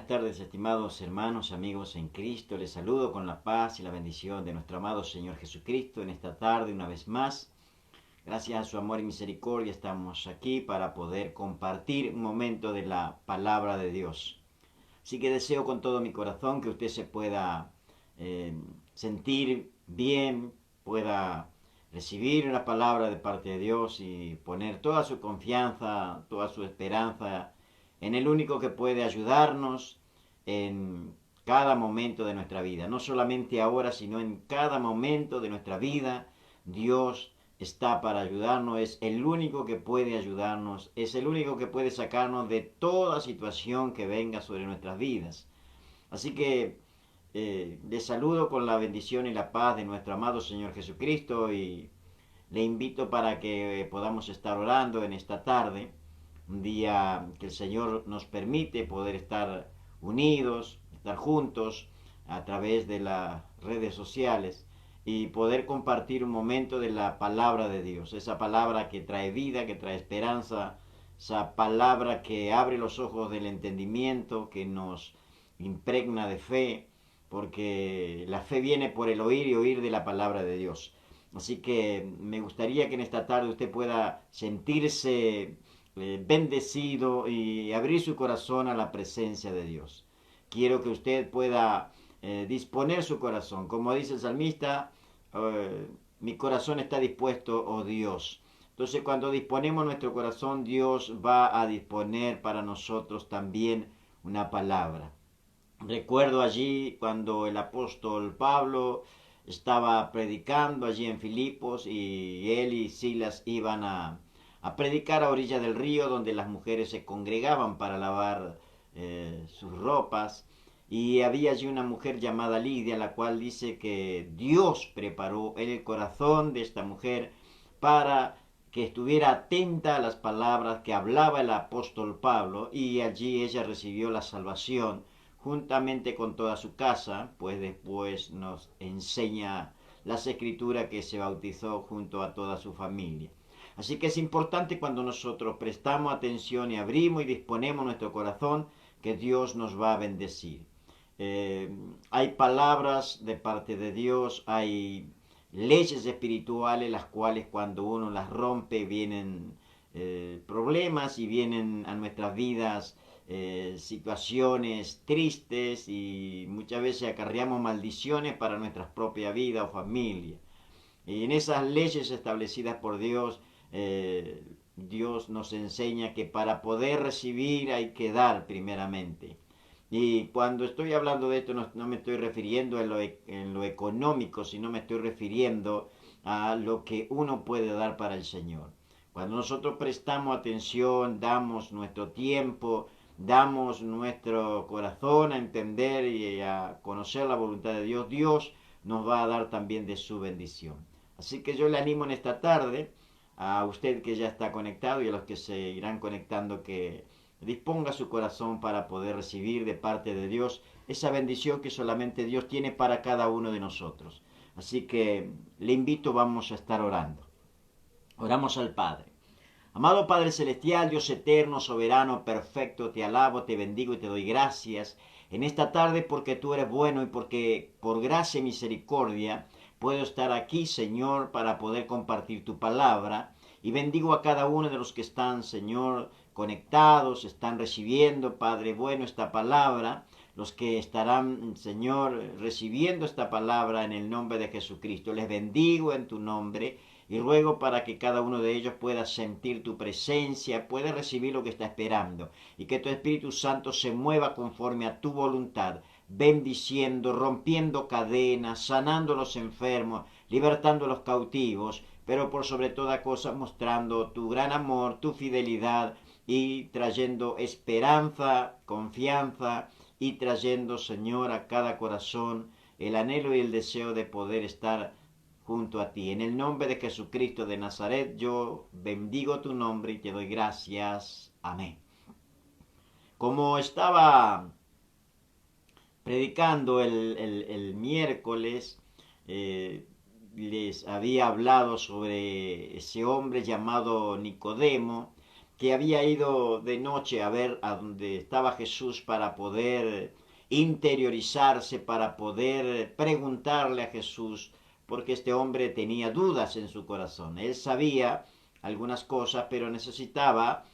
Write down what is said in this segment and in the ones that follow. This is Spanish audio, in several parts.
Buenas tardes, estimados hermanos, amigos en Cristo. Les saludo con la paz y la bendición de nuestro amado Señor Jesucristo en esta tarde una vez más. Gracias a su amor y misericordia estamos aquí para poder compartir un momento de la palabra de Dios. Así que deseo con todo mi corazón que usted se pueda eh, sentir bien, pueda recibir una palabra de parte de Dios y poner toda su confianza, toda su esperanza en el único que puede ayudarnos en cada momento de nuestra vida. No solamente ahora, sino en cada momento de nuestra vida. Dios está para ayudarnos, es el único que puede ayudarnos, es el único que puede sacarnos de toda situación que venga sobre nuestras vidas. Así que les saludo con la bendición y la paz de nuestro amado Señor Jesucristo y le invito para que podamos estar orando en esta tarde, un día que el Señor nos permite poder estar unidos, estar juntos a través de las redes sociales y poder compartir un momento de la palabra de Dios, esa palabra que trae vida, que trae esperanza, esa palabra que abre los ojos del entendimiento, que nos impregna de fe, porque la fe viene por el oír y oír de la palabra de Dios. Así que me gustaría que en esta tarde usted pueda sentirse bendecido y abrir su corazón a la presencia de Dios. Quiero que usted pueda disponer su corazón. Como dice el salmista, mi corazón está dispuesto, oh Dios. Entonces cuando disponemos nuestro corazón, Dios va a disponer para nosotros también una palabra. Recuerdo allí cuando el apóstol Pablo estaba predicando allí en Filipos y él y Silas iban a predicar a orilla del río donde las mujeres se congregaban para lavar sus ropas. Y había allí una mujer llamada Lidia, la cual dice que Dios preparó en el corazón de esta mujer para que estuviera atenta a las palabras que hablaba el apóstol Pablo, y allí ella recibió la salvación juntamente con toda su casa, pues después nos enseña las escrituras que se bautizó junto a toda su familia. Así que es importante cuando nosotros prestamos atención y abrimos y disponemos nuestro corazón, que Dios nos va a bendecir. Hay palabras de parte de Dios, hay leyes espirituales, las cuales cuando uno las rompe vienen problemas y vienen a nuestras vidas situaciones tristes y muchas veces acarreamos maldiciones para nuestra propia vida o familia. Y en esas leyes establecidas por Dios, Dios nos enseña que para poder recibir hay que dar primeramente. Y cuando estoy hablando de esto no me estoy refiriendo en lo económico, sino me estoy refiriendo a lo que uno puede dar para el Señor. Cuando nosotros prestamos atención, damos nuestro tiempo, damos nuestro corazón a entender y a conocer la voluntad de Dios, Dios nos va a dar también de su bendición. Así que yo le animo en esta tarde a usted que ya está conectado y a los que se irán conectando que disponga su corazón para poder recibir de parte de Dios esa bendición que solamente Dios tiene para cada uno de nosotros. Así que le invito, vamos a estar orando. Oramos al Padre. Amado Padre Celestial, Dios eterno, soberano, perfecto, te alabo, te bendigo y te doy gracias en esta tarde porque tú eres bueno y porque por gracia y misericordia puedo estar aquí, Señor, para poder compartir tu palabra. Y bendigo a cada uno de los que están, Señor, conectados, están recibiendo, Padre bueno, esta palabra. Los que estarán, Señor, recibiendo esta palabra en el nombre de Jesucristo. Les bendigo en tu nombre y ruego para que cada uno de ellos pueda sentir tu presencia, pueda recibir lo que está esperando y que tu Espíritu Santo se mueva conforme a tu voluntad, bendiciendo, rompiendo cadenas, sanando a los enfermos, libertando a los cautivos, pero por sobre toda cosa mostrando tu gran amor, tu fidelidad y trayendo esperanza, confianza y trayendo, Señor, a cada corazón el anhelo y el deseo de poder estar junto a ti. En el nombre de Jesucristo de Nazaret, yo bendigo tu nombre y te doy gracias. Amén. Como estaba predicando el miércoles, les había hablado sobre ese hombre llamado Nicodemo, que había ido de noche a ver a donde estaba Jesús para poder interiorizarse, para poder preguntarle a Jesús, porque este hombre tenía dudas en su corazón. Él sabía algunas cosas, pero necesitaba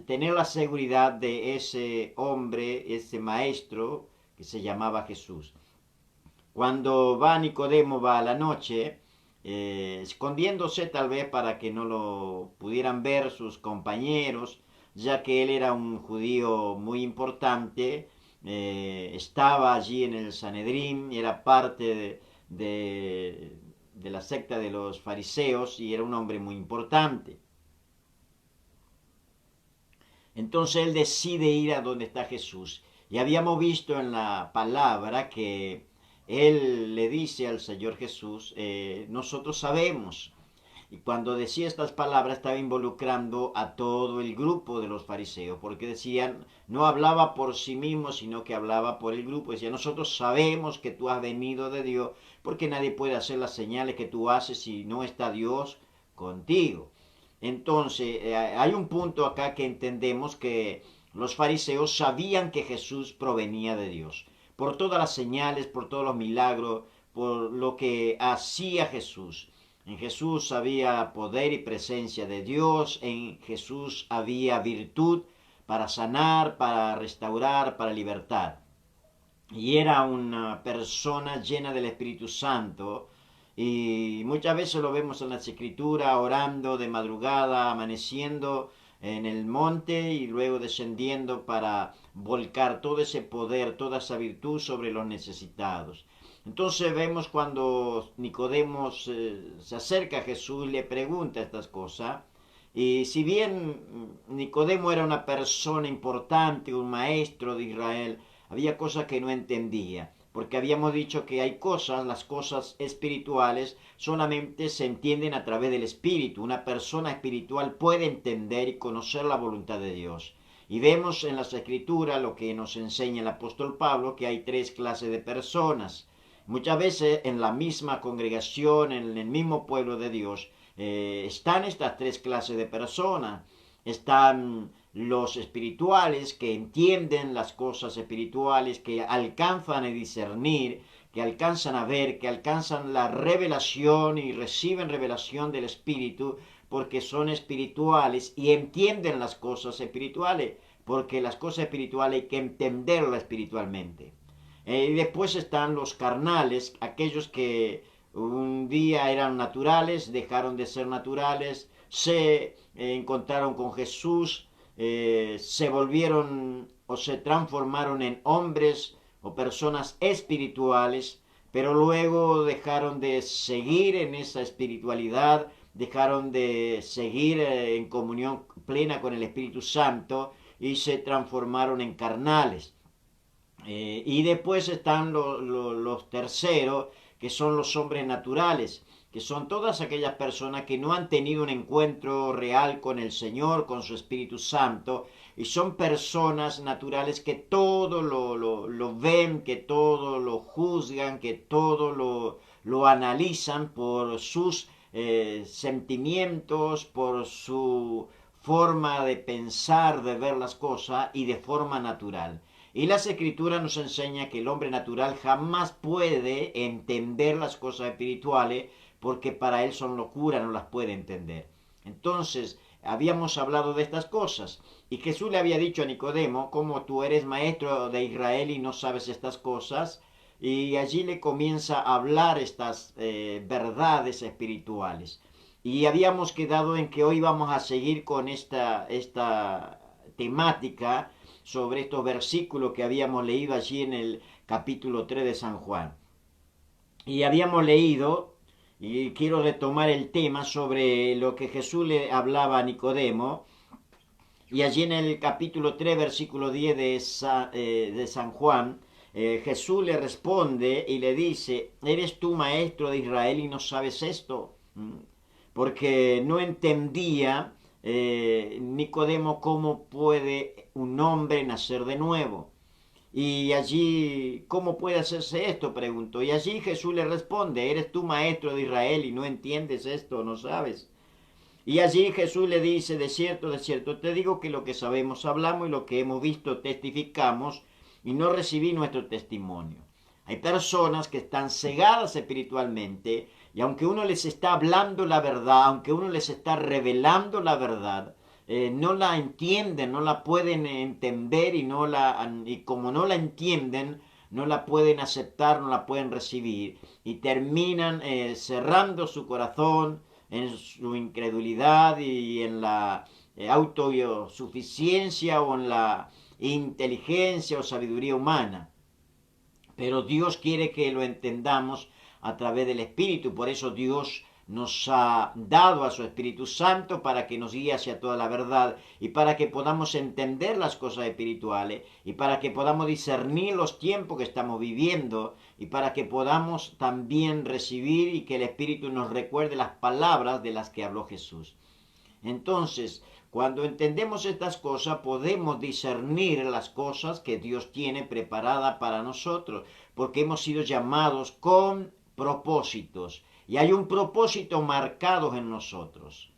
tener la seguridad de ese hombre, ese maestro que se llamaba Jesús. Cuando va Nicodemo, va a la noche, escondiéndose tal vez para que no lo pudieran ver sus compañeros, ya que él era un judío muy importante, estaba allí en el Sanedrín, era parte de la secta de los fariseos y era un hombre muy importante. Entonces él decide ir a donde está Jesús. Y habíamos visto en la palabra que él le dice al Señor Jesús, nosotros sabemos. Y cuando decía estas palabras estaba involucrando a todo el grupo de los fariseos, porque decían, no hablaba por sí mismo, sino que hablaba por el grupo. Decía, nosotros sabemos que tú has venido de Dios, porque nadie puede hacer las señales que tú haces si no está Dios contigo. Entonces, hay un punto acá que entendemos que los fariseos sabían que Jesús provenía de Dios, por todas las señales, por todos los milagros, por lo que hacía Jesús. En Jesús había poder y presencia de Dios, en Jesús había virtud para sanar, para restaurar, para libertar. Y era una persona llena del Espíritu Santo, y muchas veces lo vemos en las escrituras, orando de madrugada, amaneciendo en el monte y luego descendiendo para volcar todo ese poder, toda esa virtud sobre los necesitados. Entonces vemos cuando Nicodemo se acerca a Jesús y le pregunta estas cosas. Y si bien Nicodemo era una persona importante, un maestro de Israel, había cosas que no entendía, porque habíamos dicho que hay cosas, las cosas espirituales, solamente se entienden a través del Espíritu. Una persona espiritual puede entender y conocer la voluntad de Dios. Y vemos en las Escrituras lo que nos enseña el apóstol Pablo, que hay tres clases de personas. Muchas veces en la misma congregación, en el mismo pueblo de Dios, están estas tres clases de personas. Están los espirituales que entienden las cosas espirituales, que alcanzan a discernir, que alcanzan a ver, que alcanzan la revelación y reciben revelación del Espíritu porque son espirituales y entienden las cosas espirituales, porque las cosas espirituales hay que entenderlas espiritualmente. Y después están los carnales, aquellos que un día eran naturales, dejaron de ser naturales, se encontraron con Jesús, se volvieron o se transformaron en hombres o personas espirituales, pero luego dejaron de seguir en esa espiritualidad, dejaron de seguir en comunión plena con el Espíritu Santo y se transformaron en carnales. Y después están los terceros, que son los hombres naturales, que son todas aquellas personas que no han tenido un encuentro real con el Señor, con su Espíritu Santo, y son personas naturales que todo lo ven, que todo lo juzgan, que todo lo analizan por sus sentimientos, por su forma de pensar, de ver las cosas y de forma natural. Y las escrituras nos enseñan que el hombre natural jamás puede entender las cosas espirituales porque para él son locura, no las puede entender. Entonces, habíamos hablado de estas cosas y Jesús le había dicho a Nicodemo, como tú eres maestro de Israel y no sabes estas cosas, y allí le comienza a hablar estas verdades espirituales. Y habíamos quedado en que hoy vamos a seguir con esta temática sobre estos versículos que habíamos leído allí en el capítulo 3 de San Juan. Y habíamos leído, y quiero retomar el tema sobre lo que Jesús le hablaba a Nicodemo, y allí en el capítulo 3, versículo 10 de San Juan, Jesús le responde y le dice, ¿eres tú maestro de Israel y no sabes esto? Porque no entendía Nicodemo cómo puede un hombre nacer de nuevo. Y allí, ¿cómo puede hacerse esto? Preguntó. Y allí Jesús le responde, ¿eres tú maestro de Israel y no entiendes esto, no sabes? Y allí Jesús le dice, de cierto te digo que lo que sabemos hablamos y lo que hemos visto testificamos y no recibí nuestro testimonio. Hay personas que están cegadas espiritualmente y aunque uno les está hablando la verdad, aunque uno les está revelando la verdad, no la entienden, no la pueden entender y como no la entienden, no la pueden aceptar, no la pueden recibir y terminan cerrando su corazón en su incredulidad y en la autosuficiencia o en la inteligencia o sabiduría humana. Pero Dios quiere que lo entendamos a través del Espíritu. Por eso Dios nos ha dado a su Espíritu Santo para que nos guíe hacia toda la verdad y para que podamos entender las cosas espirituales y para que podamos discernir los tiempos que estamos viviendo y para que podamos también recibir y que el Espíritu nos recuerde las palabras de las que habló Jesús. Entonces, cuando entendemos estas cosas, podemos discernir las cosas que Dios tiene preparadas para nosotros, porque hemos sido llamados con propósitos, y hay un propósito marcado en nosotros.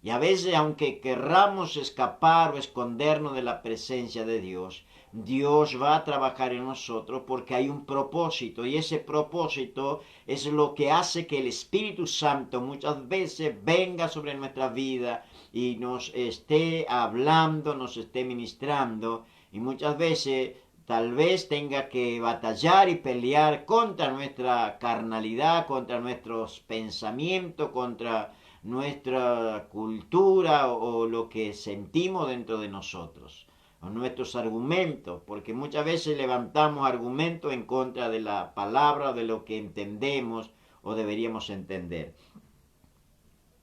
Y a veces, aunque querramos escapar o escondernos de la presencia de Dios, Dios va a trabajar en nosotros porque hay un propósito y ese propósito es lo que hace que el Espíritu Santo muchas veces venga sobre nuestra vida y nos esté hablando, nos esté ministrando y muchas veces tal vez tenga que batallar y pelear contra nuestra carnalidad, contra nuestros pensamientos, contra nuestra cultura o lo que sentimos dentro de nosotros, o nuestros argumentos, porque muchas veces levantamos argumentos en contra de la palabra, de lo que entendemos o deberíamos entender.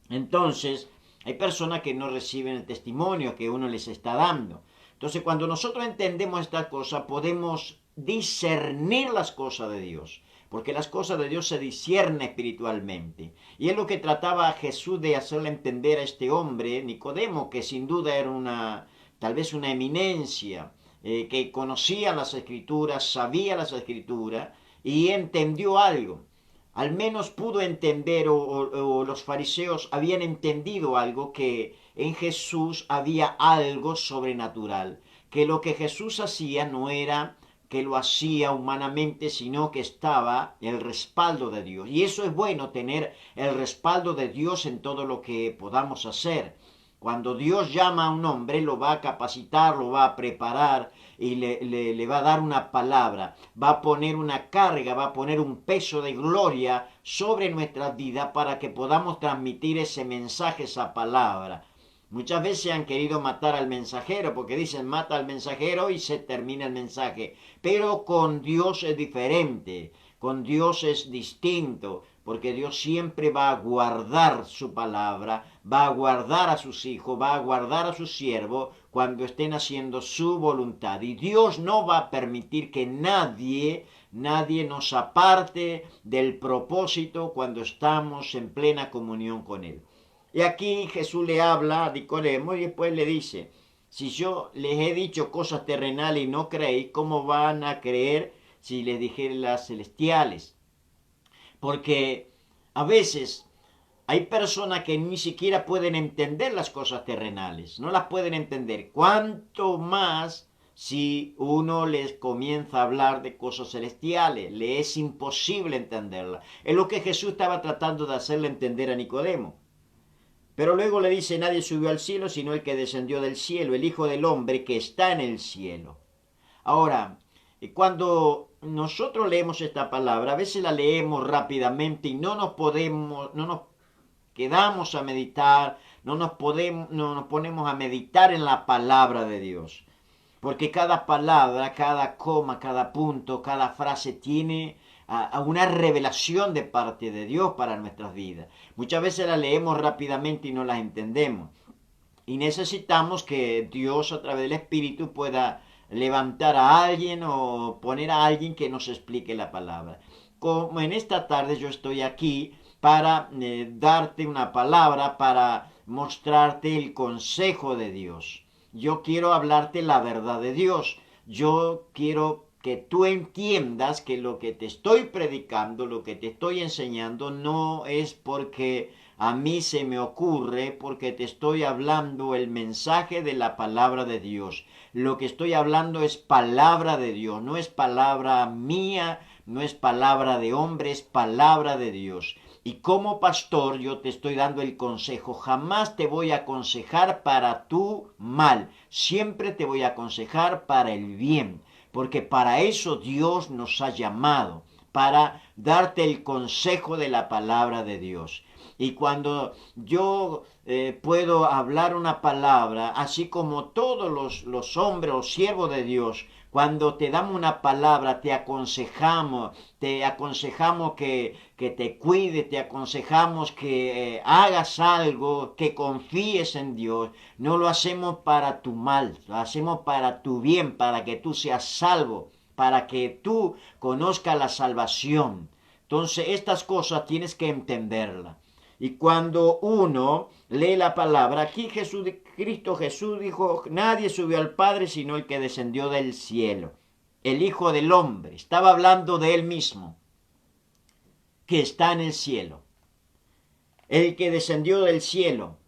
Entonces, hay personas que no reciben el testimonio que uno les está dando. Entonces, cuando nosotros entendemos estas cosas, podemos discernir las cosas de Dios, porque las cosas de Dios se disciernen espiritualmente. Y es lo que trataba Jesús de hacerle entender a este hombre, Nicodemo, que sin duda era tal vez una eminencia, que conocía las Escrituras, sabía las Escrituras, y entendió algo. Al menos pudo entender, o los fariseos habían entendido algo, que en Jesús había algo sobrenatural, que lo que Jesús hacía no era que lo hacía humanamente, sino que estaba el respaldo de Dios. Y eso es bueno, tener el respaldo de Dios en todo lo que podamos hacer. Cuando Dios llama a un hombre, lo va a capacitar, lo va a preparar y le va a dar una palabra, va a poner una carga, va a poner un peso de gloria sobre nuestra vida para que podamos transmitir ese mensaje, esa palabra. Muchas veces han querido matar al mensajero porque dicen mata al mensajero y se termina el mensaje. Pero con Dios es diferente, con Dios es distinto, porque Dios siempre va a guardar su palabra, va a guardar a sus hijos, va a guardar a sus siervos cuando estén haciendo su voluntad. Y Dios no va a permitir que nadie nos aparte del propósito cuando estamos en plena comunión con Él. Y aquí Jesús le habla a Nicodemo y después le dice, si yo les he dicho cosas terrenales y no creéis, ¿cómo van a creer si les dijere las celestiales? Porque a veces hay personas que ni siquiera pueden entender las cosas terrenales, no las pueden entender. ¿Cuánto más si uno les comienza a hablar de cosas celestiales? Le es imposible entenderla. Es lo que Jesús estaba tratando de hacerle entender a Nicodemo. Pero luego le dice, nadie subió al cielo sino el que descendió del cielo, el Hijo del Hombre que está en el cielo. Ahora, cuando nosotros leemos esta palabra, a veces la leemos rápidamente y no nos quedamos a meditar, no nos ponemos a meditar en la palabra de Dios. Porque cada palabra, cada coma, cada punto, cada frase tiene a una revelación de parte de Dios para nuestras vidas. Muchas veces la leemos rápidamente y no las entendemos. Y necesitamos que Dios a través del Espíritu pueda levantar a alguien o poner a alguien que nos explique la palabra. Como en esta tarde yo estoy aquí para darte una palabra, para mostrarte el consejo de Dios. Yo quiero hablarte la verdad de Dios. Yo quiero que tú entiendas que lo que te estoy predicando, lo que te estoy enseñando, no es porque a mí se me ocurre porque te estoy hablando el mensaje de la palabra de Dios. Lo que estoy hablando es palabra de Dios, no es palabra mía, no es palabra de hombre, es palabra de Dios. Y como pastor yo te estoy dando el consejo. Jamás te voy a aconsejar para tu mal. Siempre te voy a aconsejar para el bien. Porque para eso Dios nos ha llamado. Para darte el consejo de la palabra de Dios. Y cuando yo puedo hablar una palabra, así como todos los hombres, los siervos de Dios, cuando te damos una palabra, te aconsejamos que te cuide, te aconsejamos que hagas algo, que confíes en Dios. No lo hacemos para tu mal, lo hacemos para tu bien, para que tú seas salvo, para que tú conozcas la salvación. Entonces, estas cosas tienes que entenderlas. Y cuando uno lee la palabra, aquí Cristo Jesús dijo, nadie subió al Padre sino el que descendió del cielo. El Hijo del Hombre, estaba hablando de él mismo, que está en el cielo. El que descendió del cielo,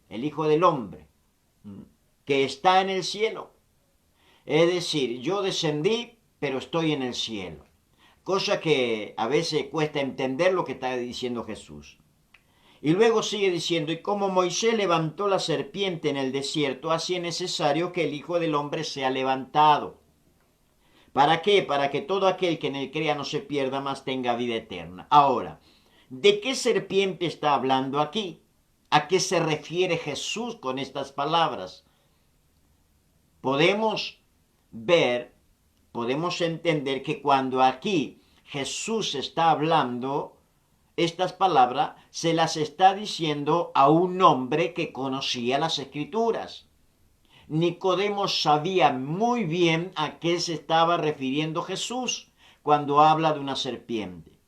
el Hijo del Hombre, que está en el cielo. Es decir, yo descendí, pero estoy en el cielo. Cosa que a veces cuesta entender lo que está diciendo Jesús. Y luego sigue diciendo, y como Moisés levantó la serpiente en el desierto, así es necesario que el Hijo del Hombre sea levantado. ¿Para qué? Para que todo aquel que en él crea no se pierda, mas tenga vida eterna. Ahora, ¿de qué serpiente está hablando aquí? ¿A qué se refiere Jesús con estas palabras? Podemos entender que cuando aquí Jesús está hablando, estas palabras se las está diciendo a un hombre que conocía las Escrituras. Nicodemo sabía muy bien a qué se estaba refiriendo Jesús cuando habla de una serpiente.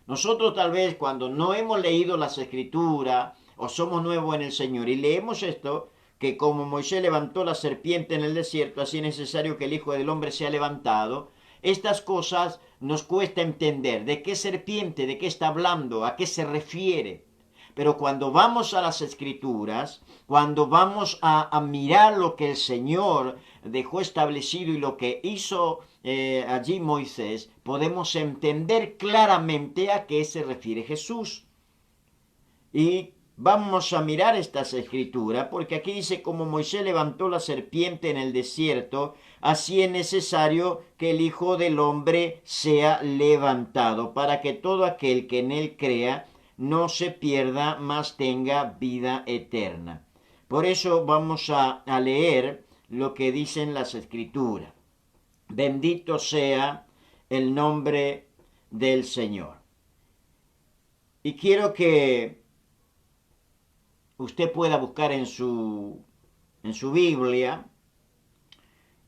Nosotros tal vez cuando no hemos leído las Escrituras o somos nuevos en el Señor y leemos esto, que como Moisés levantó la serpiente en el desierto, así es necesario que el Hijo del Hombre sea levantado, estas cosas nos cuesta entender de qué serpiente, de qué está hablando, a qué se refiere. Pero cuando vamos a las Escrituras, cuando vamos a mirar lo que el Señor dejó establecido y lo que hizo allí Moisés, podemos entender claramente a qué se refiere Jesús. Y vamos a mirar estas Escrituras, porque aquí dice, como Moisés levantó la serpiente en el desierto, así es necesario que el Hijo del Hombre sea levantado, para que todo aquel que en él crea no se pierda, mas tenga vida eterna. Por eso vamos a leer lo que dicen las Escrituras. Bendito sea el nombre del Señor. Y quiero que usted pueda buscar en su Biblia,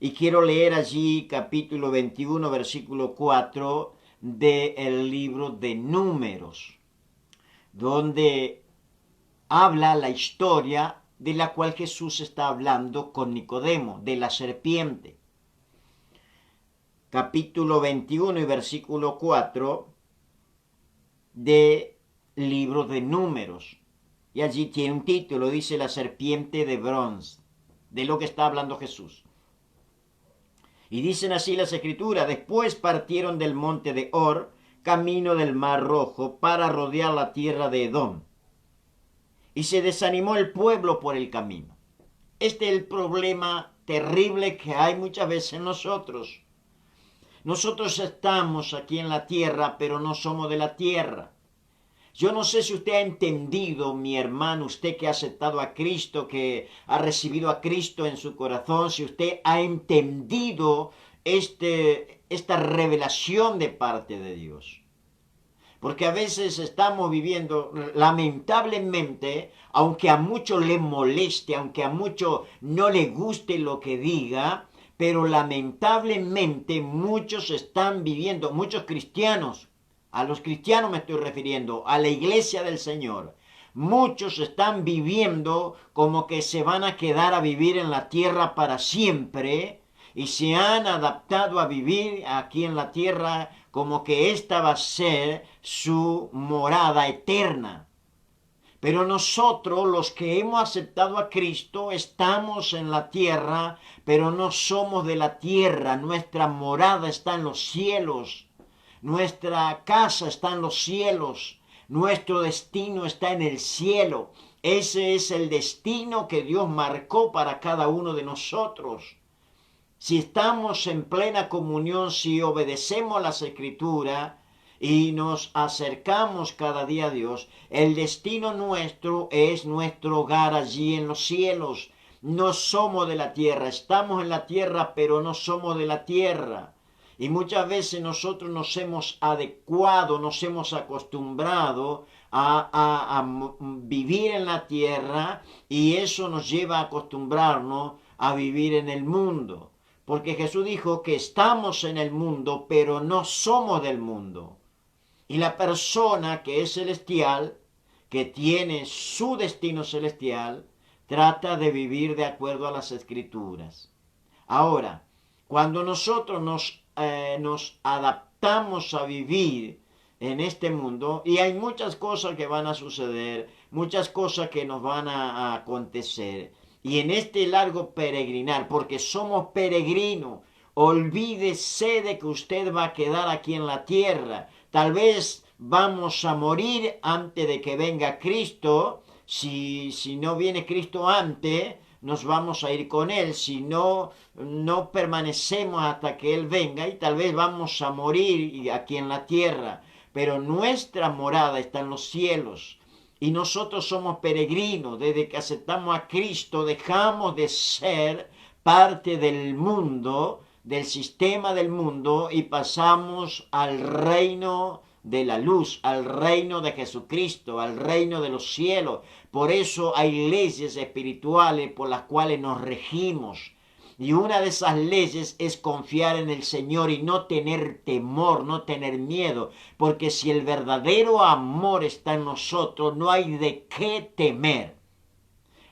y quiero leer allí capítulo 21, versículo 4 del libro de Números, donde habla la historia de la cual Jesús está hablando con Nicodemo, de la serpiente. Capítulo 21 y versículo 4 del libro de Números. Y allí tiene un título, dice la serpiente de bronce, de lo que está hablando Jesús. Y dicen así las Escrituras, después partieron del monte de Hor, camino del Mar Rojo, para rodear la tierra de Edom. Y se desanimó el pueblo por el camino. Este es el problema terrible que hay muchas veces en nosotros. Nosotros estamos aquí en la tierra, pero no somos de la tierra. Yo no sé si usted ha entendido, mi hermano, usted que ha aceptado a Cristo, que ha recibido a Cristo en su corazón, si usted ha entendido esta revelación de parte de Dios. Porque a veces estamos viviendo, lamentablemente, aunque a muchos le moleste, aunque a muchos no le guste lo que diga, pero lamentablemente muchos están viviendo, muchos cristianos, a los cristianos me estoy refiriendo, a la iglesia del Señor. Muchos están viviendo como que se van a quedar a vivir en la tierra para siempre y se han adaptado a vivir aquí en la tierra como que esta va a ser su morada eterna. Pero nosotros, los que hemos aceptado a Cristo, estamos en la tierra, pero no somos de la tierra. Nuestra morada está en los cielos. Nuestra casa está en los cielos. Nuestro destino está en el cielo. Ese es el destino que Dios marcó para cada uno de nosotros. Si estamos en plena comunión, si obedecemos las Escrituras y nos acercamos cada día a Dios, el destino nuestro es nuestro hogar allí en los cielos. No somos de la tierra, estamos en la tierra, pero no somos de la tierra. Y muchas veces nosotros nos hemos adecuado, nos hemos acostumbrado a vivir en la tierra, y eso nos lleva a acostumbrarnos a vivir en el mundo. Porque Jesús dijo que estamos en el mundo, pero no somos del mundo. Y la persona que es celestial, que tiene su destino celestial, trata de vivir de acuerdo a las Escrituras. Ahora, cuando nosotros nos adaptamos a vivir en este mundo, y hay muchas cosas que van a suceder, muchas cosas que nos van a acontecer, y en este largo peregrinar, porque somos peregrinos, olvídese de que usted va a quedar aquí en la tierra. Tal vez vamos a morir antes de que venga Cristo. Si no viene Cristo antes, nos vamos a ir con Él. Si no permanecemos hasta que Él venga, y tal vez vamos a morir aquí en la tierra. Pero nuestra morada está en los cielos. Y nosotros somos peregrinos. Desde que aceptamos a Cristo, dejamos de ser parte del mundo, del sistema del mundo, y pasamos al reino de la luz, al reino de Jesucristo, al reino de los cielos. Por eso hay leyes espirituales por las cuales nos regimos. Y una de esas leyes es confiar en el Señor y no tener temor, no tener miedo. Porque si el verdadero amor está en nosotros, no hay de qué temer.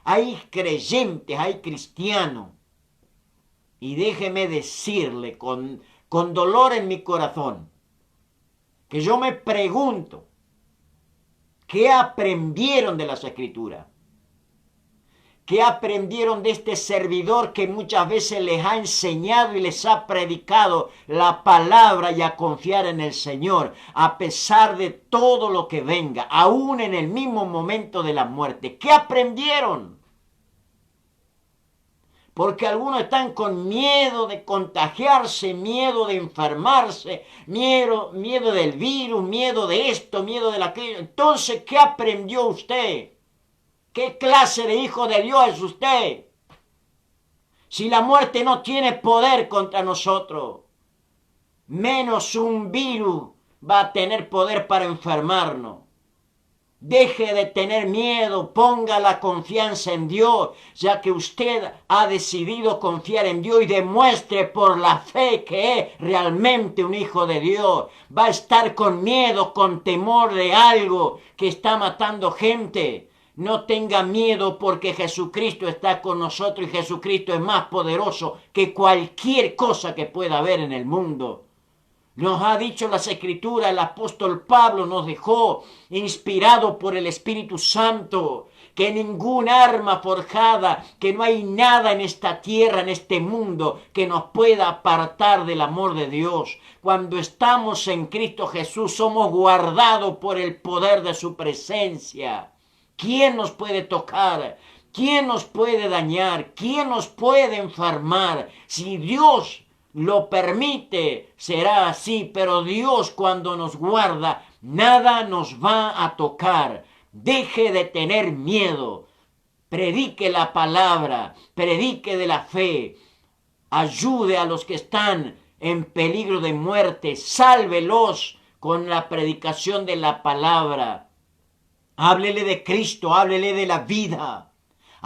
Hay creyentes, hay cristianos. Y déjeme decirle con dolor en mi corazón, que yo me pregunto, ¿qué aprendieron de las Escrituras? ¿Qué aprendieron de este servidor que muchas veces les ha enseñado y les ha predicado la palabra y a confiar en el Señor, a pesar de todo lo que venga, aún en el mismo momento de la muerte? ¿Qué aprendieron? Porque algunos están con miedo de contagiarse, miedo de enfermarse, miedo del virus, miedo de esto, miedo de aquello. Entonces, ¿qué aprendió usted? ¿Qué clase de hijo de Dios es usted? Si la muerte no tiene poder contra nosotros, menos un virus va a tener poder para enfermarnos. Deje de tener miedo, ponga la confianza en Dios, ya que usted ha decidido confiar en Dios, y demuestre por la fe que es realmente un hijo de Dios. Va a estar con miedo, con temor de algo que está matando gente. No tenga miedo, porque Jesucristo está con nosotros, y Jesucristo es más poderoso que cualquier cosa que pueda haber en el mundo. Nos ha dicho las Escrituras, el apóstol Pablo nos dejó, inspirado por el Espíritu Santo, que ningún arma forjada, que no hay nada en esta tierra, en este mundo, que nos pueda apartar del amor de Dios. Cuando estamos en Cristo Jesús, somos guardados por el poder de su presencia. ¿Quién nos puede tocar? ¿Quién nos puede dañar? ¿Quién nos puede enfermar? Si Dios lo permite, será así, pero Dios, cuando nos guarda, nada nos va a tocar. Deje de tener miedo. Predique la palabra, predique de la fe. Ayude a los que están en peligro de muerte. Sálvelos con la predicación de la palabra. Háblele de Cristo, háblele de la vida.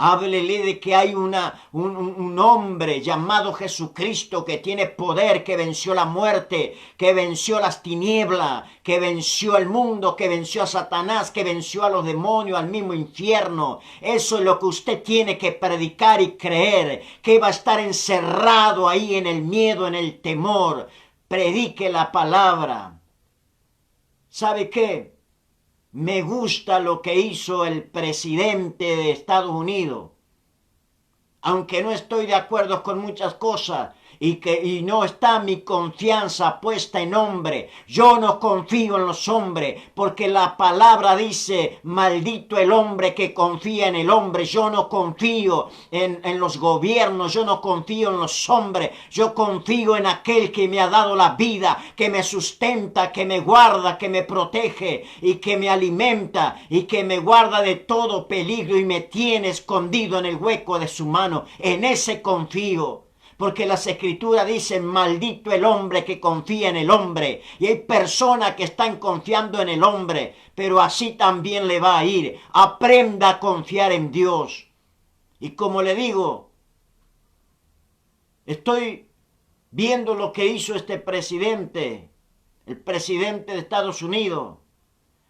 Háblele de que hay un hombre llamado Jesucristo que tiene poder, que venció la muerte, que venció las tinieblas, que venció el mundo, que venció a Satanás, que venció a los demonios, al mismo infierno. Eso es lo que usted tiene que predicar y creer, que va a estar encerrado ahí en el miedo, en el temor. Predique la palabra. ¿Sabe qué? Me gusta lo que hizo el presidente de Estados Unidos, aunque no estoy de acuerdo con muchas cosas y no está mi confianza puesta en hombre. Yo no confío en los hombres, porque la palabra dice, maldito el hombre que confía en el hombre. Yo no confío en los gobiernos, yo no confío en los hombres, yo confío en aquel que me ha dado la vida, que me sustenta, que me guarda, que me protege y que me alimenta y que me guarda de todo peligro y me tiene escondido en el hueco de su mano. En ese confío. Porque las escrituras dicen, maldito el hombre que confía en el hombre. Y hay personas que están confiando en el hombre, pero así también le va a ir. Aprenda a confiar en Dios. Y como le digo, estoy viendo lo que hizo este presidente, el presidente de Estados Unidos,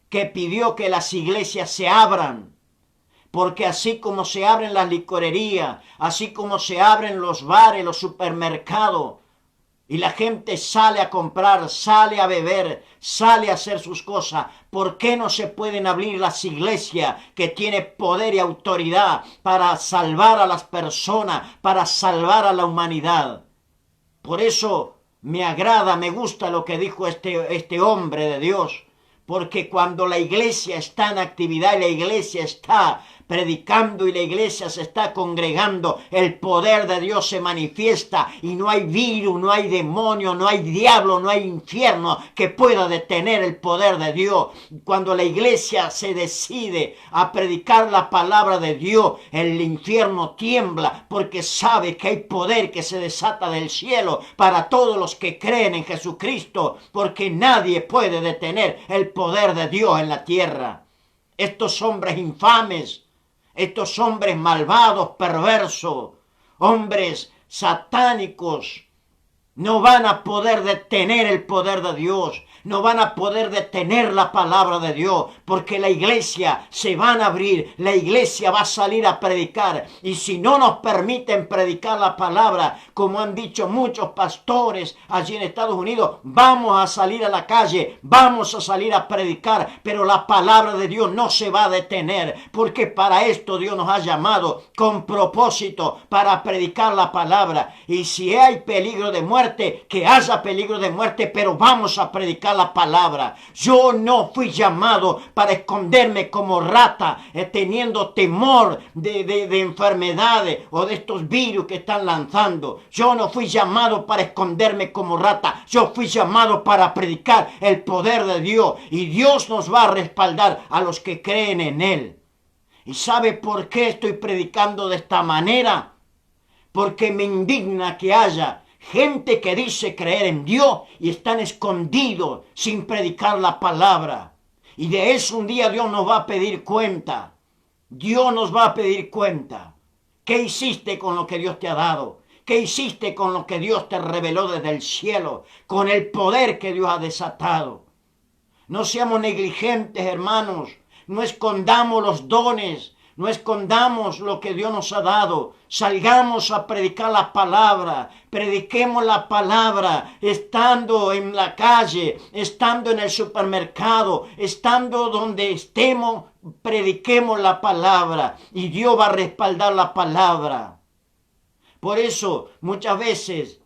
que pidió que las iglesias se abran. Porque así como se abren las licorerías, así como se abren los bares, los supermercados, y la gente sale a comprar, sale a beber, sale a hacer sus cosas, ¿por qué no se pueden abrir las iglesias que tienen poder y autoridad para salvar a las personas, para salvar a la humanidad? Por eso me agrada, me gusta lo que dijo este hombre de Dios, porque cuando la iglesia está en actividad y la iglesia está predicando y la iglesia se está congregando, el poder de Dios se manifiesta y no hay virus, no hay demonio, no hay diablo, no hay infierno que pueda detener el poder de Dios. Cuando la iglesia se decide a predicar la palabra de Dios, el infierno tiembla porque sabe que hay poder que se desata del cielo para todos los que creen en Jesucristo, porque nadie puede detener el poder de Dios en la tierra. Estos hombres infames, estos hombres malvados, perversos, hombres satánicos, no van a poder detener el poder de Dios, no van a poder detener la palabra de Dios, porque la iglesia se van a abrir, la iglesia va a salir a predicar, y si no nos permiten predicar la palabra, como han dicho muchos pastores allí en Estados Unidos, vamos a salir a la calle, vamos a salir a predicar, pero la palabra de Dios no se va a detener, porque para esto Dios nos ha llamado con propósito, para predicar la palabra, y si hay peligro de muerte, que haya peligro de muerte, pero vamos a predicar la palabra. Yo no fui llamado para esconderme como rata, teniendo temor de enfermedades o de estos virus que están lanzando. Yo no fui llamado para esconderme como rata. Yo fui llamado para predicar el poder de Dios, y Dios nos va a respaldar a los que creen en Él. ¿Y sabe por qué estoy predicando de esta manera? Porque me indigna que haya gente que dice creer en Dios y están escondidos sin predicar la palabra. Y de eso un día Dios nos va a pedir cuenta. Dios nos va a pedir cuenta. ¿Qué hiciste con lo que Dios te ha dado? ¿Qué hiciste con lo que Dios te reveló desde el cielo? Con el poder que Dios ha desatado. No seamos negligentes, hermanos. No escondamos los dones. No escondamos lo que Dios nos ha dado. Salgamos a predicar la palabra. Prediquemos la palabra estando en la calle, estando en el supermercado, estando donde estemos. Prediquemos la palabra y Dios va a respaldar la palabra. Por eso muchas veces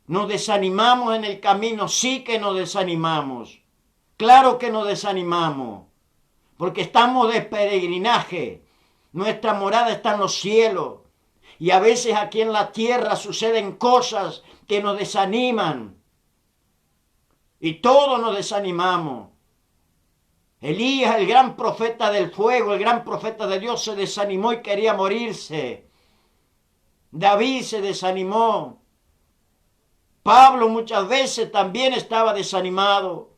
nos desanimamos en el camino. Sí que nos desanimamos. Claro que nos desanimamos. Porque estamos de peregrinaje. Nuestra morada está en los cielos. Y a veces aquí en la tierra suceden cosas que nos desaniman. Y todos nos desanimamos. Elías, el gran profeta del fuego, el gran profeta de Dios, se desanimó y quería morirse. David se desanimó. Pablo muchas veces también estaba desanimado.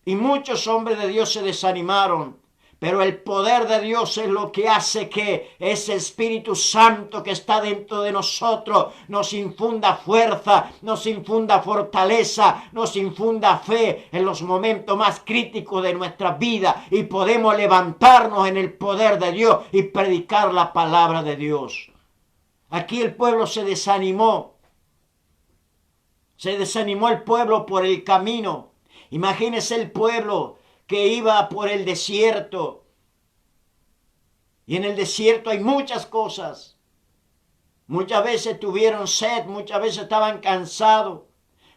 Y muchos hombres de Dios se desanimaron. Pero el poder de Dios es lo que hace que ese Espíritu Santo que está dentro de nosotros nos infunda fuerza, nos infunda fortaleza, nos infunda fe en los momentos más críticos de nuestra vida, y podemos levantarnos en el poder de Dios y predicar la palabra de Dios. Aquí el pueblo se desanimó. Se desanimó el pueblo por el camino. Imagínese el pueblo que iba por el desierto. Y en el desierto hay muchas cosas. Muchas veces tuvieron sed, muchas veces estaban cansados,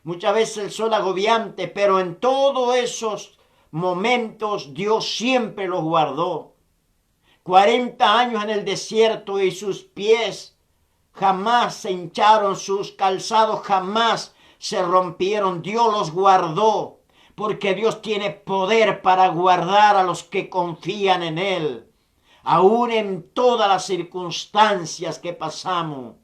muchas veces el sol agobiante, pero en todos esos momentos Dios siempre los guardó. 40 años en el desierto y sus pies jamás se hincharon, sus calzados jamás se rompieron. Dios los guardó, porque Dios tiene poder para guardar a los que confían en Él, aún en todas las circunstancias que pasamos.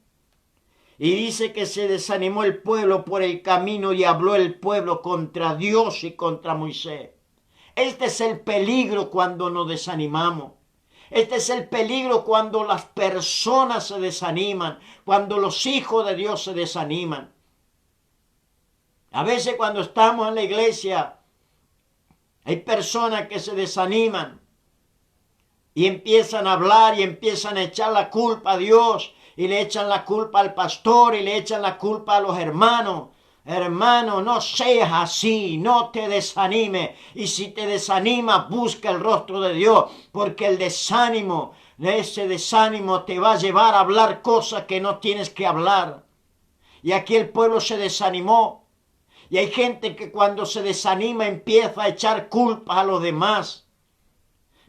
Y dice que se desanimó el pueblo por el camino y habló el pueblo contra Dios y contra Moisés. Este es el peligro cuando nos desanimamos. Este es el peligro cuando las personas se desaniman, cuando los hijos de Dios se desaniman. A veces cuando estamos en la iglesia, hay personas que se desaniman y empiezan a hablar y empiezan a echar la culpa a Dios, y le echan la culpa al pastor y le echan la culpa a los hermanos. Hermano, no seas así, no te desanimes. Y si te desanimas, busca el rostro de Dios, porque el desánimo, ese desánimo te va a llevar a hablar cosas que no tienes que hablar. Y aquí el pueblo se desanimó. Y hay gente que cuando se desanima empieza a echar culpa a los demás.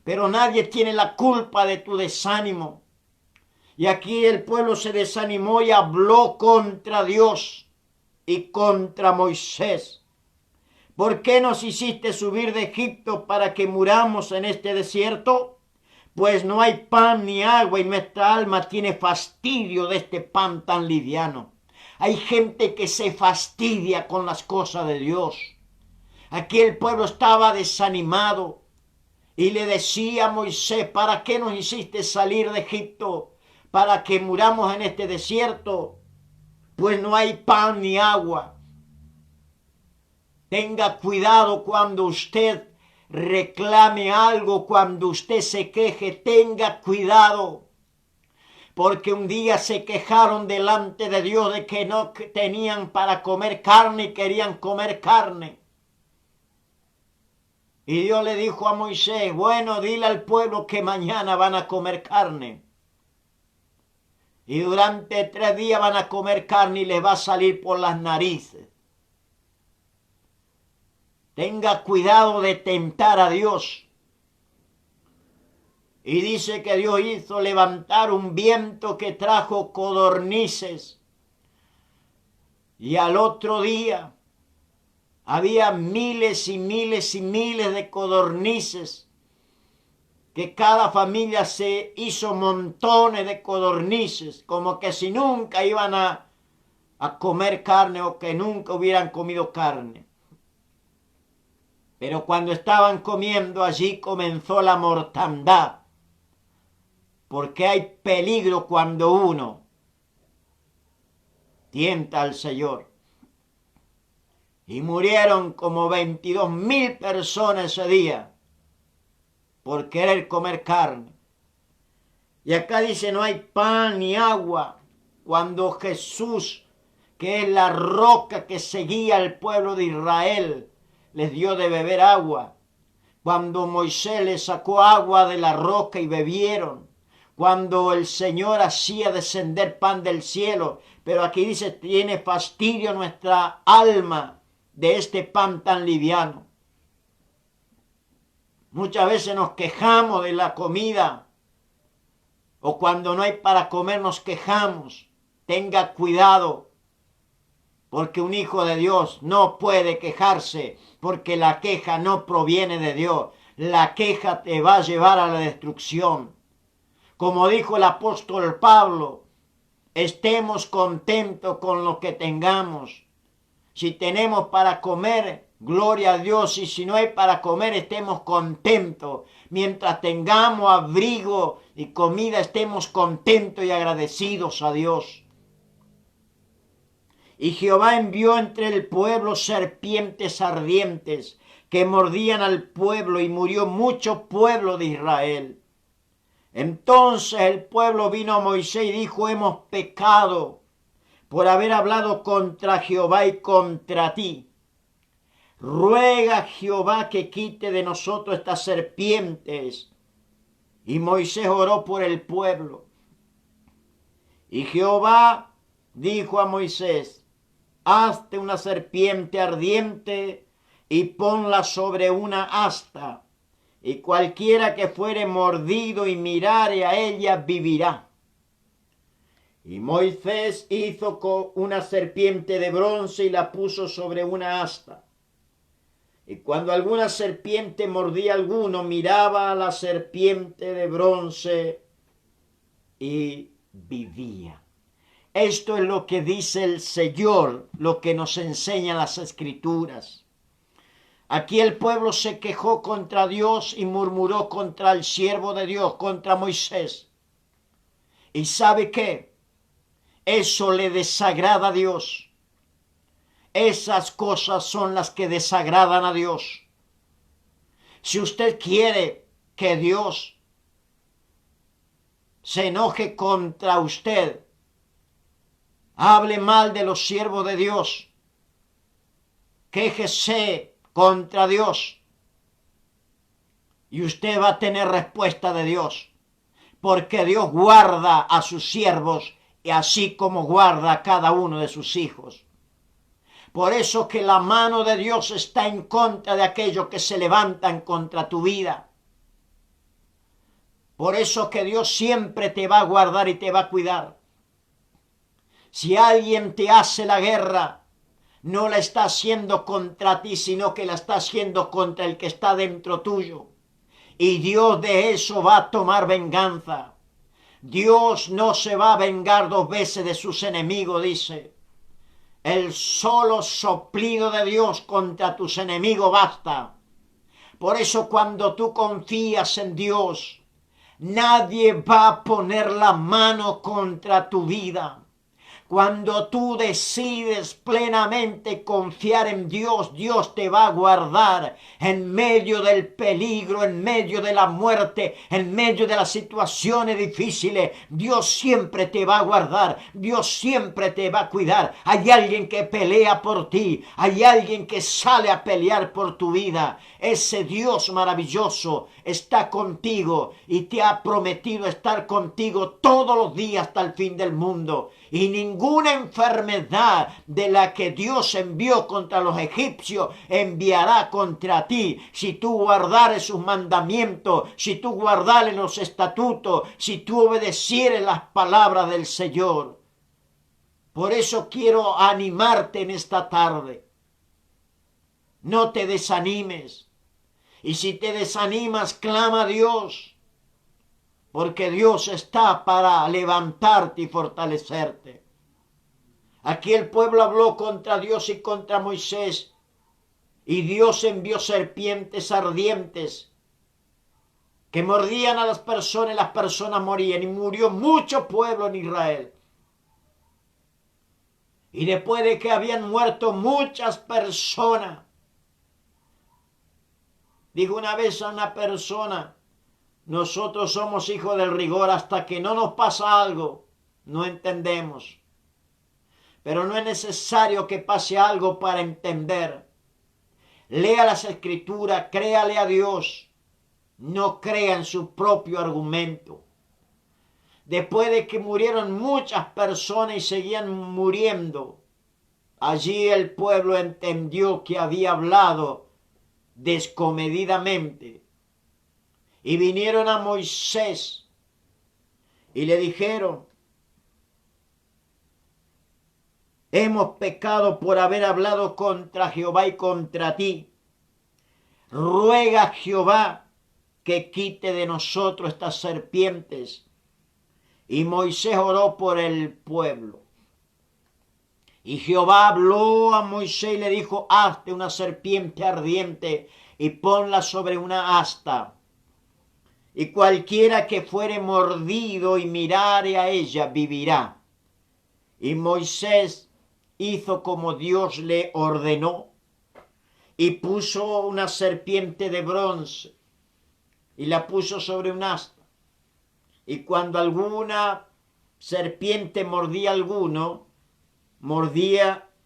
Pero nadie tiene la culpa de tu desánimo. Y aquí el pueblo se desanimó y habló contra Dios y contra Moisés. ¿Por qué nos hiciste subir de Egipto para que muramos en este desierto? Pues no hay pan ni agua y nuestra alma tiene fastidio de este pan tan liviano. Hay gente que se fastidia con las cosas de Dios. Aquí el pueblo estaba desanimado y le decía a Moisés: ¿para qué nos hiciste salir de Egipto? Para que muramos en este desierto, pues no hay pan ni agua. Tenga cuidado cuando usted reclame algo, cuando usted se queje, tenga cuidado. Porque un día se quejaron delante de Dios de que no tenían para comer carne y querían comer carne. Y Dios le dijo a Moisés: bueno, dile al pueblo que mañana van a comer carne. Y durante 3 días van a comer carne y les va a salir por las narices. Tenga cuidado de tentar a Dios. Y dice que Dios hizo levantar un viento que trajo codornices. Y al otro día había miles y miles y miles de codornices, que cada familia se hizo montones de codornices, como que si nunca iban a comer carne o que nunca hubieran comido carne. Pero cuando estaban comiendo, allí comenzó la mortandad, porque hay peligro cuando uno tienta al Señor. Y murieron como 22,000 personas ese día por querer comer carne. Y acá dice: no hay pan ni agua, cuando Jesús, que es la roca que seguía al pueblo de Israel, les dio de beber agua. Cuando Moisés les sacó agua de la roca y bebieron. Cuando el Señor hacía descender pan del cielo. Pero aquí dice: tiene fastidio nuestra alma de este pan tan liviano. Muchas veces nos quejamos de la comida, o cuando no hay para comer nos quejamos. Tenga cuidado, porque un hijo de Dios no puede quejarse, porque la queja no proviene de Dios. La queja te va a llevar a la destrucción. Como dijo el apóstol Pablo: estemos contentos con lo que tengamos. Si tenemos para comer, gloria a Dios, y si no hay para comer, estemos contentos. Mientras tengamos abrigo y comida, estemos contentos y agradecidos a Dios. Y Jehová envió entre el pueblo serpientes ardientes que mordían al pueblo, y murió mucho pueblo de Israel. Entonces el pueblo vino a Moisés y dijo: hemos pecado por haber hablado contra Jehová y contra ti. ruega a Jehová que quite de nosotros estas serpientes. Y Moisés oró por el pueblo. Y Jehová dijo a Moisés, hazte una serpiente ardiente y ponla sobre una asta, y cualquiera que fuere mordido y mirare a ella vivirá. Y Moisés hizo con una serpiente de bronce y la puso sobre una asta. Y cuando alguna serpiente mordía a alguno, miraba a la serpiente de bronce y vivía. Esto es lo que dice el Señor, lo que nos enseñan las Escrituras. Aquí el pueblo se quejó contra Dios y murmuró contra el siervo de Dios, contra Moisés. ¿Y sabe qué? Eso le desagrada a Dios. Esas cosas son las que desagradan a Dios. Si usted quiere que Dios se enoje contra usted, hable mal de los siervos de Dios, quéjese contra Dios y usted va a tener respuesta de Dios, porque Dios guarda a sus siervos y así como guarda a cada uno de sus hijos. Por eso que la mano de Dios está en contra de aquellos que se levantan contra tu vida. Por eso que Dios siempre te va a guardar y te va a cuidar. Si alguien te hace la guerra, no la está haciendo contra ti, sino que la está haciendo contra el que está dentro tuyo. Y Dios de eso va a tomar venganza. Dios no se va a vengar dos veces de sus enemigos, dice. El solo soplido de Dios contra tus enemigos basta. Por eso cuando tú confías en Dios, nadie va a poner la mano contra tu vida. Cuando tú decides plenamente confiar en Dios, Dios te va a guardar en medio del peligro, en medio de la muerte, en medio de las situaciones difíciles. Dios siempre te va a guardar, Dios siempre te va a cuidar. Hay alguien que pelea por ti, hay alguien que sale a pelear por tu vida. Ese Dios maravilloso está contigo y te ha prometido estar contigo todos los días hasta el fin del mundo. Y ninguna enfermedad de la que Dios envió contra los egipcios enviará contra ti. Si tú guardares sus mandamientos, si tú guardares los estatutos, si tú obedecieres las palabras del Señor. Por eso quiero animarte en esta tarde. No te desanimes. Y si te desanimas, clama a Dios. Porque Dios está para levantarte y fortalecerte. Aquí el pueblo habló contra Dios y contra Moisés. Y Dios envió serpientes ardientes que mordían a las personas morían. Y murió mucho pueblo en Israel. Y después de que habían muerto muchas personas, dijo una vez a una persona: nosotros somos hijos del rigor, hasta que no nos pasa algo, no entendemos. Pero no es necesario que pase algo para entender. Lea las Escrituras, créale a Dios, no crea en su propio argumento. Después de que murieron muchas personas y seguían muriendo, allí el pueblo entendió que había hablado descomedidamente. Y vinieron a Moisés y le dijeron: hemos pecado por haber hablado contra Jehová y contra ti. Ruega a Jehová que quite de nosotros estas serpientes. Y Moisés oró por el pueblo. Y Jehová habló a Moisés y le dijo: hazte una serpiente ardiente y ponla sobre una asta. Y cualquiera que fuere mordido y mirare a ella vivirá. Y Moisés hizo como Dios le ordenó, y puso una serpiente de bronce, y la puso sobre un asta. Y cuando alguna serpiente mordía a alguno,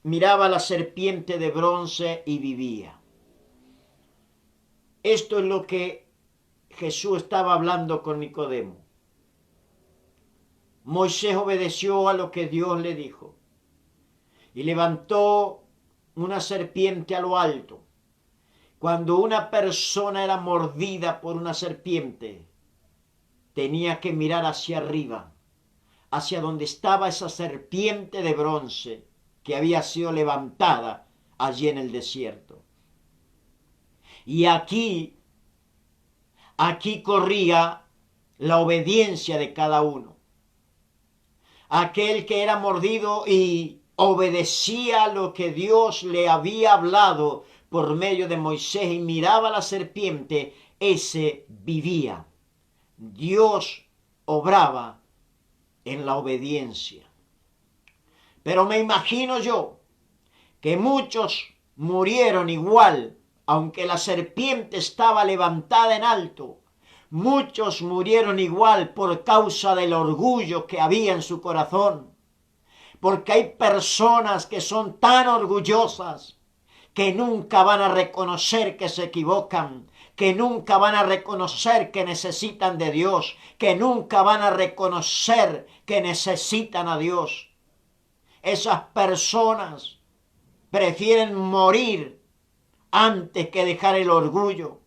miraba a la serpiente de bronce y vivía. Esto es lo que Jesús estaba hablando con Nicodemo. Moisés obedeció a lo que Dios le dijo y levantó una serpiente a lo alto. Cuando una persona era mordida por una serpiente, tenía que mirar hacia arriba, hacia donde estaba esa serpiente de bronce que había sido levantada allí en el desierto. Y aquí corría la obediencia de cada uno. Aquel que era mordido y obedecía lo que Dios le había hablado por medio de Moisés y miraba a la serpiente, ese vivía. Dios obraba en la obediencia. Pero me imagino yo que muchos murieron igual, aunque la serpiente estaba levantada en alto. Muchos murieron igual por causa del orgullo que había en su corazón. Porque hay personas que son tan orgullosas que nunca van a reconocer que se equivocan, que nunca van a reconocer que necesitan de Dios, que nunca van a reconocer que necesitan a Dios. Esas personas prefieren morir antes que dejar el orgullo.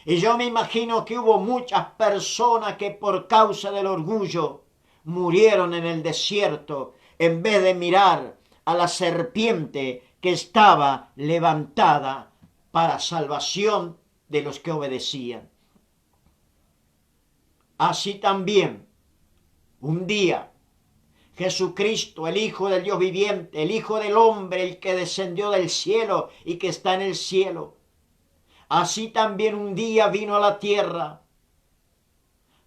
Y yo me imagino que hubo muchas personas que por causa del orgullo murieron en el desierto en vez de mirar a la serpiente que estaba levantada para salvación de los que obedecían. Así también, un día, Jesucristo, el Hijo del Dios viviente, el Hijo del hombre, el que descendió del cielo y que está en el cielo, así también un día vino a la tierra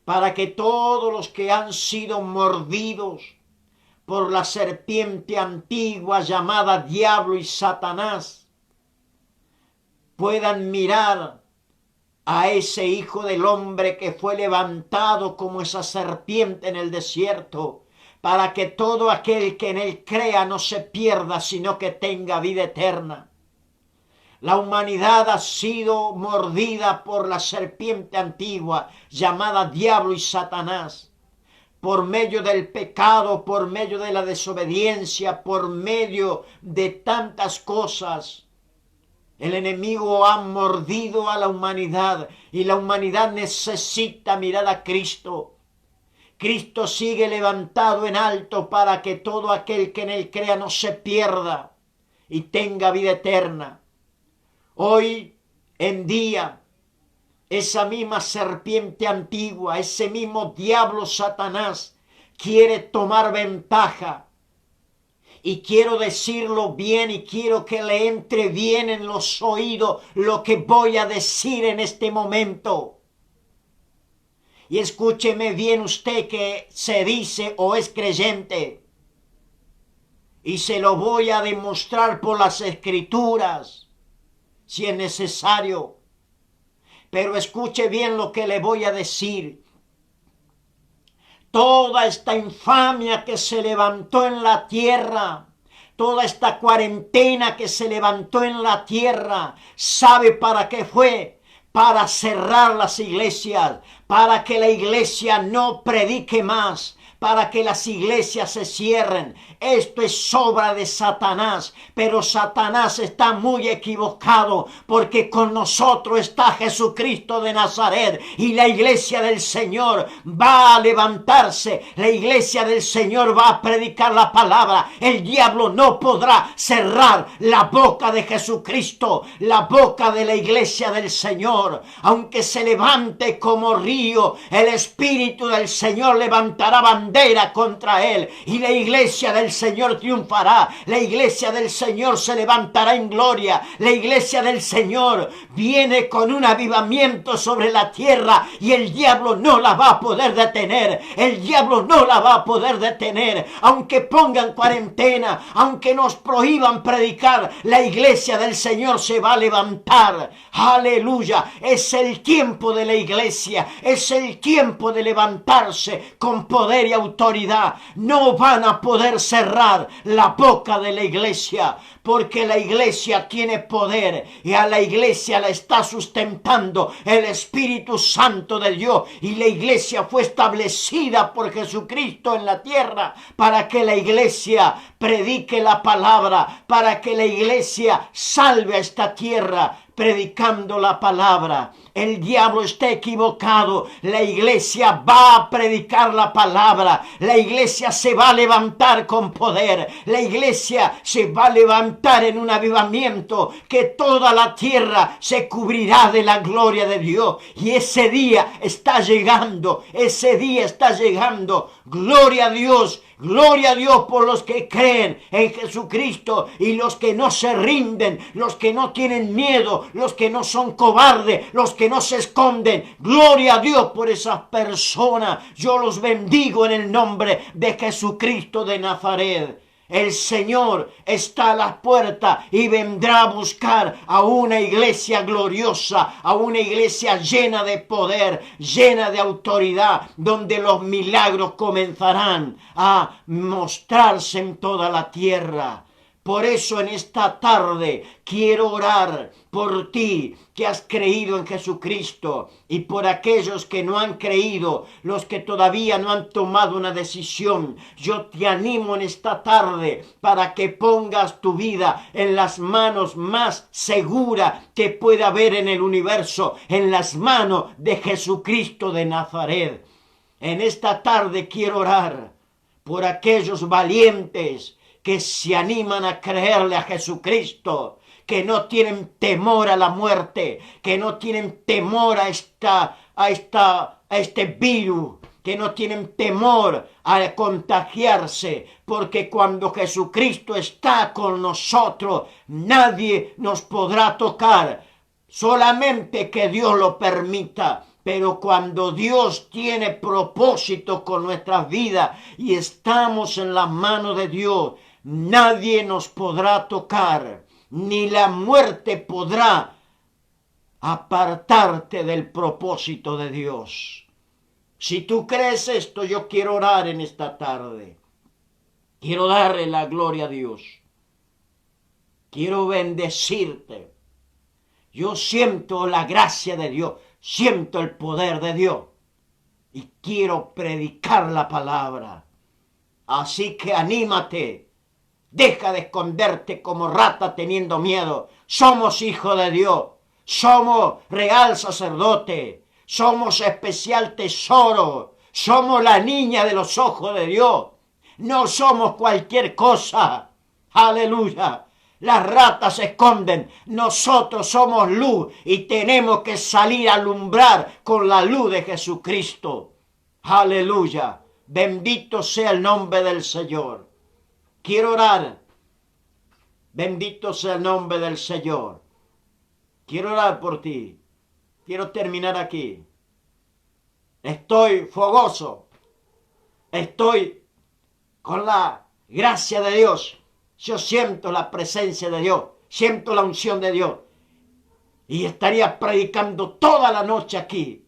para que todos los que han sido mordidos por la serpiente antigua llamada Diablo y Satanás puedan mirar a ese Hijo del hombre que fue levantado como esa serpiente en el desierto, para que todo aquel que en él crea no se pierda, sino que tenga vida eterna. La humanidad ha sido mordida por la serpiente antigua llamada Diablo y Satanás, por medio del pecado, por medio de la desobediencia, por medio de tantas cosas. El enemigo ha mordido a la humanidad y la humanidad necesita mirar a Cristo. Cristo sigue levantado en alto para que todo aquel que en él crea no se pierda y tenga vida eterna. Hoy en día, esa misma serpiente antigua, ese mismo diablo Satanás quiere tomar ventaja. Y quiero decirlo bien y quiero que le entre bien en los oídos lo que voy a decir en este momento. Y escúcheme bien usted que se dice o es creyente. Y se lo voy a demostrar por las Escrituras, si es necesario. Pero escuche bien lo que le voy a decir. Toda esta infamia que se levantó en la tierra, toda esta cuarentena que se levantó en la tierra, ¿sabe para qué fue? Para cerrar las iglesias, para que la iglesia no predique más, para que las iglesias se cierren. Esto es obra de Satanás, pero Satanás está muy equivocado, porque con nosotros está Jesucristo de Nazaret y la iglesia del Señor va a levantarse, la iglesia del Señor va a predicar la palabra. El diablo no podrá cerrar la boca de Jesucristo, la boca de la iglesia del Señor. Aunque se levante como río, el Espíritu del Señor levantará bandera contra él y la iglesia del Señor triunfará. La iglesia del Señor se levantará en gloria. La iglesia del Señor viene con un avivamiento sobre la tierra y el diablo no la va a poder detener. El diablo no la va a poder detener. Aunque pongan cuarentena, aunque nos prohíban predicar, la iglesia del Señor se va a levantar. Aleluya. Es el tiempo de la iglesia. Es el tiempo de levantarse con poder y autoridad autoridad no van a poder cerrar la boca de la iglesia, porque la iglesia tiene poder y a la iglesia la está sustentando el Espíritu Santo de Dios, y la iglesia fue establecida por Jesucristo en la tierra para que la iglesia predique la palabra, para que la iglesia salve a esta tierra predicando la palabra. El diablo está equivocado. La iglesia va a predicar la palabra. La iglesia se va a levantar con poder. La iglesia se va a levantar en un avivamiento que toda la tierra se cubrirá de la gloria de Dios. Y ese día está llegando. Ese día está llegando. Gloria a Dios. Gloria a Dios por los que creen en Jesucristo y los que no se rinden, los que no tienen miedo, los que no son cobardes, los que no se esconden. Gloria a Dios por esas personas. Yo los bendigo en el nombre de Jesucristo de Nazaret. El Señor está a las puertas y vendrá a buscar a una iglesia gloriosa, a una iglesia llena de poder, llena de autoridad, donde los milagros comenzarán a mostrarse en toda la tierra. Por eso en esta tarde quiero orar por ti que has creído en Jesucristo y por aquellos que no han creído, los que todavía no han tomado una decisión. Yo te animo en esta tarde para que pongas tu vida en las manos más seguras que pueda haber en el universo, en las manos de Jesucristo de Nazaret. En esta tarde quiero orar por aquellos valientes que se animan a creerle a Jesucristo, que no tienen temor a la muerte, que no tienen temor a este virus, que no tienen temor a contagiarse, porque cuando Jesucristo está con nosotros, nadie nos podrá tocar, solamente que Dios lo permita. Pero cuando Dios tiene propósito con nuestras vidas y estamos en las manos de Dios, nadie nos podrá tocar, ni la muerte podrá apartarte del propósito de Dios. Si tú crees esto, yo quiero orar en esta tarde. Quiero darle la gloria a Dios. Quiero bendecirte. Yo siento la gracia de Dios. Siento el poder de Dios y quiero predicar la palabra. Así que anímate. Deja de esconderte como rata teniendo miedo. Somos hijos de Dios. Somos real sacerdote. Somos especial tesoro. Somos la niña de los ojos de Dios. No somos cualquier cosa. Aleluya. Las ratas se esconden, nosotros somos luz y tenemos que salir a alumbrar con la luz de Jesucristo. Aleluya, bendito sea el nombre del Señor. Quiero orar, bendito sea el nombre del Señor. Quiero orar por ti, quiero terminar aquí. Estoy fogoso, estoy con la gracia de Dios. Yo siento la presencia de Dios, siento la unción de Dios. Y estaría predicando toda la noche aquí.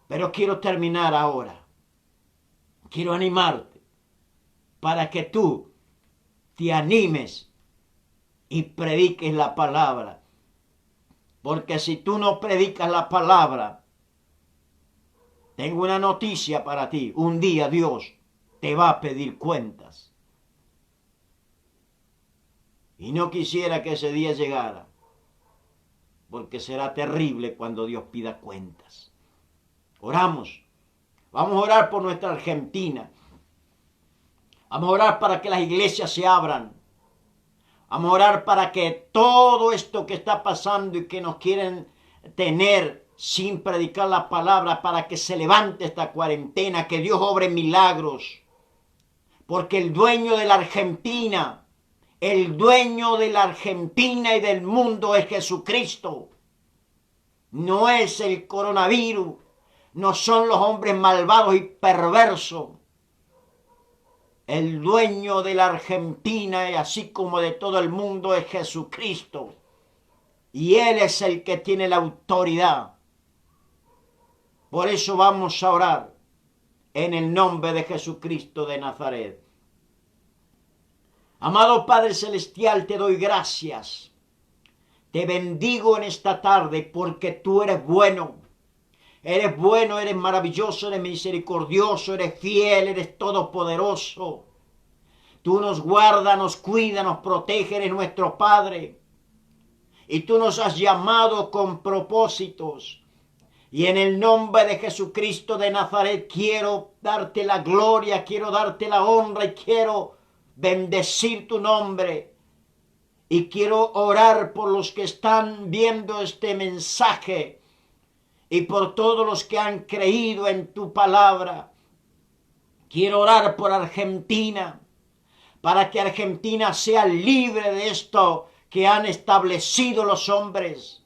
Pero quiero terminar ahora. Quiero animarte para que tú te animes y prediques la palabra. Porque si tú no predicas la palabra, tengo una noticia para ti. Un día Dios te va a pedir cuentas. Y no quisiera que ese día llegara, porque será terrible cuando Dios pida cuentas. Oramos. Vamos a orar por nuestra Argentina. Vamos a orar para que las iglesias se abran. Vamos a orar para que todo esto que está pasando y que nos quieren tener sin predicar la palabra, para que se levante esta cuarentena, que Dios obre milagros. Porque el dueño de la Argentina... El dueño de la Argentina y del mundo es Jesucristo. No es el coronavirus. No son los hombres malvados y perversos. El dueño de la Argentina, y así como de todo el mundo, es Jesucristo. Y Él es el que tiene la autoridad. Por eso vamos a orar. en el nombre de Jesucristo de Nazaret. Amado Padre Celestial, te doy gracias. Te bendigo en esta tarde porque tú eres bueno. Eres bueno, eres maravilloso, eres misericordioso, eres fiel, eres todopoderoso. Tú nos guardas, nos cuidas, nos proteges, eres nuestro Padre. Y tú nos has llamado con propósitos. Y en el nombre de Jesucristo de Nazaret quiero darte la gloria, quiero darte la honra y quiero bendecir tu nombre. Y quiero orar por los que están viendo este mensaje y por todos los que han creído en tu palabra. Quiero orar por Argentina, para que Argentina sea libre de esto que han establecido los hombres.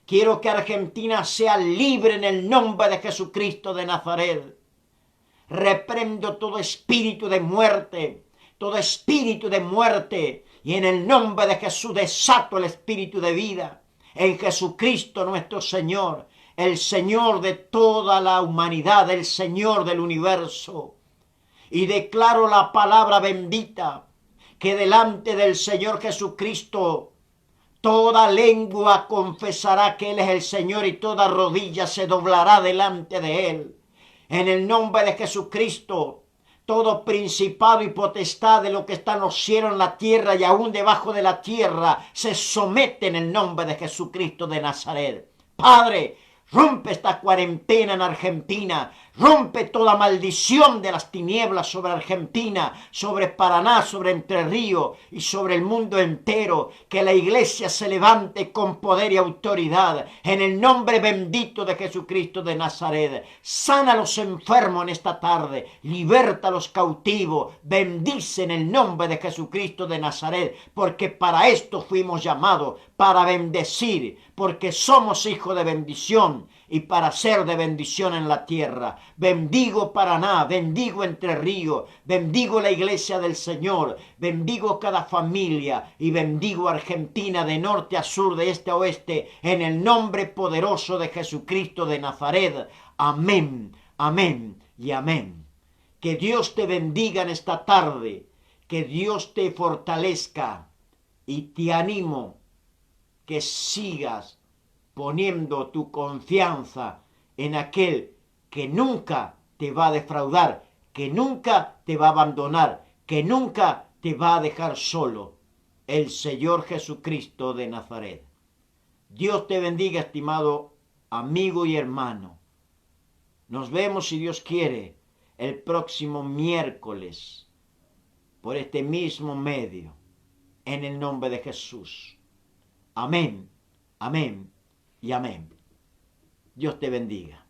Quiero que Argentina sea libre en el nombre de Jesucristo de Nazaret. Reprendo todo espíritu de muerte, y en el nombre de Jesús desato el espíritu de vida. En Jesucristo nuestro Señor, el Señor de toda la humanidad, el Señor del universo. Y declaro la palabra bendita, que delante del Señor Jesucristo toda lengua confesará que Él es el Señor y toda rodilla se doblará delante de Él. En el nombre de Jesucristo, todo principado y potestad de lo que está en los cielos, en la tierra y aún debajo de la tierra, se somete en el nombre de Jesucristo de Nazaret. Padre, rompe esta cuarentena en Argentina. Rompe toda maldición de las tinieblas sobre Argentina, sobre Paraná, sobre Entre Ríos y sobre el mundo entero. Que la iglesia se levante con poder y autoridad en el nombre bendito de Jesucristo de Nazaret. Sana a los enfermos en esta tarde, liberta a los cautivos, bendice en el nombre de Jesucristo de Nazaret, porque para esto fuimos llamados, para bendecir, porque somos hijos de bendición y para ser de bendición en la tierra. Bendigo Paraná, bendigo Entre Ríos, bendigo la iglesia del Señor, bendigo cada familia y bendigo Argentina de norte a sur, de este a oeste, en el nombre poderoso de Jesucristo de Nazaret. Amén, amén y amén. Que Dios te bendiga en esta tarde, que Dios te fortalezca y te animo que sigas poniendo tu confianza en aquel que nunca te va a defraudar, que nunca te va a abandonar, que nunca te va a dejar solo, el Señor Jesucristo de Nazaret. Dios te bendiga, estimado amigo y hermano. Nos vemos, si Dios quiere, el próximo miércoles, por este mismo medio, en el nombre de Jesús. Amén, amén y amén. Dios te bendiga.